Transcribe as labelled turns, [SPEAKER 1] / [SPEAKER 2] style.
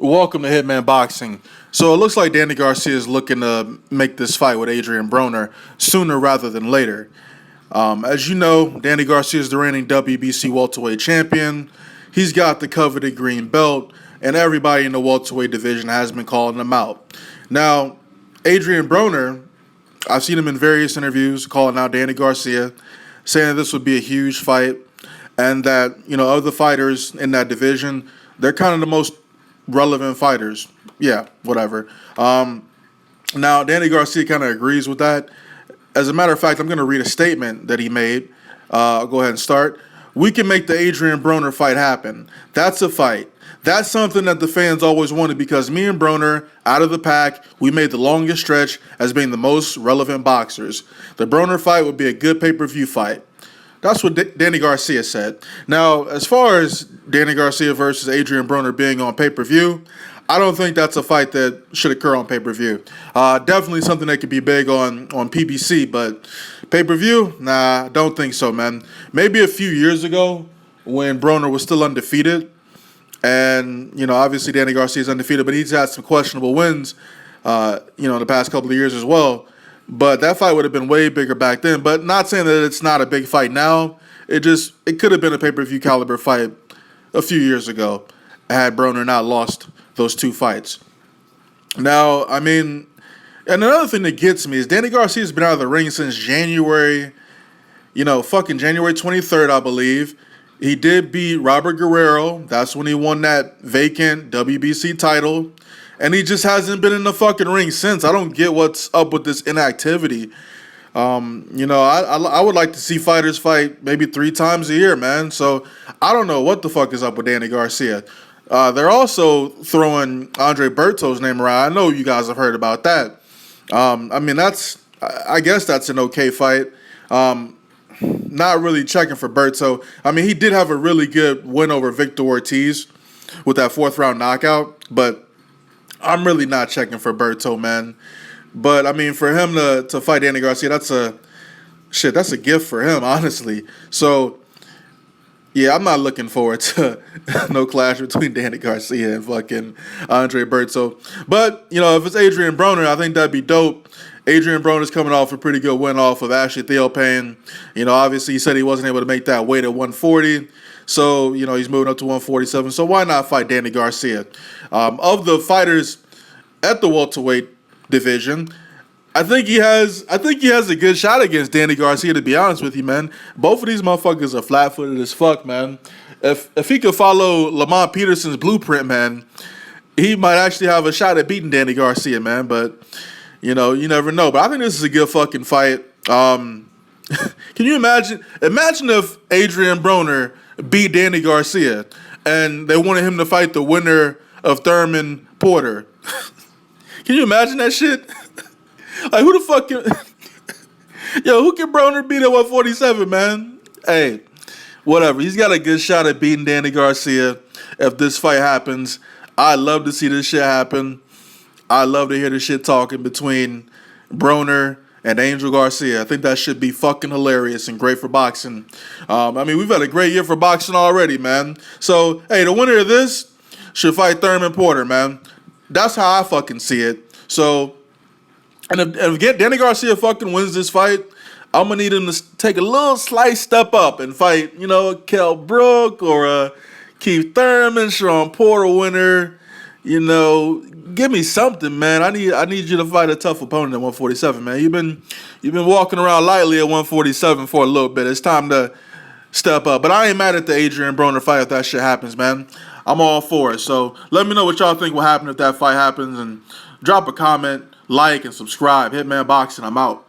[SPEAKER 1] Welcome to Hitman Boxing. So it looks like Danny Garcia is looking to make this fight with Adrien Broner sooner rather than later. As you know, Danny Garcia is the reigning WBC welterweight champion. He's got the coveted green belt, and everybody in the welterweight division has been calling him out. Now, Adrien Broner, I've seen him in various interviews calling out Danny Garcia, saying that this would be a huge fight, and that, of the fighters in that division, they're kind of the most relevant fighters. Yeah, whatever. Now, Danny Garcia kind of agrees with that. As a matter of fact, I'm going to read a statement that he made. I'll go ahead and start. We can make the Adrien Broner fight happen. That's a fight. That's something that the fans always wanted because me and Broner, out of the pack, we made the longest stretch as being the most relevant boxers. The Broner fight would be a good pay-per-view fight. That's what Danny Garcia said. Now, as far as Danny Garcia versus Adrien Broner being on pay-per-view, I don't think that's a fight that should occur on pay-per-view. Definitely something that could be big on PBC, but pay-per-view? Nah, I don't think so, man. Maybe a few years ago when Broner was still undefeated, and, obviously Danny Garcia is undefeated, but he's had some questionable wins, in the past couple of years as well. But that fight would have been way bigger back then. But not saying that it's not a big fight now. It could have been a pay-per-view caliber fight a few years ago had Broner not lost those two fights. Now, and another thing that gets me is Danny Garcia's been out of the ring since January, fucking January 23rd, I believe. He did beat Robert Guerrero. That's when he won that vacant WBC title. And he just hasn't been in the fucking ring since. I don't get what's up with this inactivity. I would like to see fighters fight maybe 3 times a year, man. So I don't know what the fuck is up with Danny Garcia. They're also throwing Andre Berto's name around. I know you guys have heard about that. I guess that's an okay fight. Not really checking for Berto. He did have a really good win over Victor Ortiz with that 4th round knockout, but I'm really not checking for Berto, man. But, for him to fight Danny Garcia, that's a gift for him, honestly. So, yeah, I'm not looking forward to no clash between Danny Garcia and fucking Andre Berto. But, if it's Adrien Broner, I think that'd be dope. Adrien Broner's coming off a pretty good win off of Ashley Theophane. Obviously he said he wasn't able to make that weight at 140. So, he's moving up to 147. So why not fight Danny Garcia? Of the fighters at the welterweight division, I think he has a good shot against Danny Garcia, to be honest with you, man. Both of these motherfuckers are flat-footed as fuck, man. If he could follow Lamont Peterson's blueprint, man, he might actually have a shot at beating Danny Garcia, man. But, you never know. But I think this is a good fucking fight. Can you imagine? Imagine if Adrien Broner beat Danny Garcia and they wanted him to fight the winner of Thurman Porter. Can you imagine that shit? Like, who the fuck can... who can Broner beat at 147, man? Hey, whatever. He's got a good shot at beating Danny Garcia if this fight happens. I'd love to see this shit happen. I'd love to hear this shit talking between Broner and Angel Garcia. I think that should be fucking hilarious and great for boxing. We've had a great year for boxing already, man. So, hey, the winner of this should fight Thurman Porter, man. That's how I fucking see it. So, and if Danny Garcia fucking wins this fight, I'm going to need him to take a little slight step up and fight, Kell Brook or Keith Thurman, Sean Porter winner. Give me something, man. I need you to fight a tough opponent at 147, man. You've been walking around lightly at 147 for a little bit. It's time to step up. But I ain't mad at the Adrien Broner fight if that shit happens, man. I'm all for it. So let me know what y'all think will happen if that fight happens, and drop a comment, like, and subscribe. Hitman Boxing, I'm out.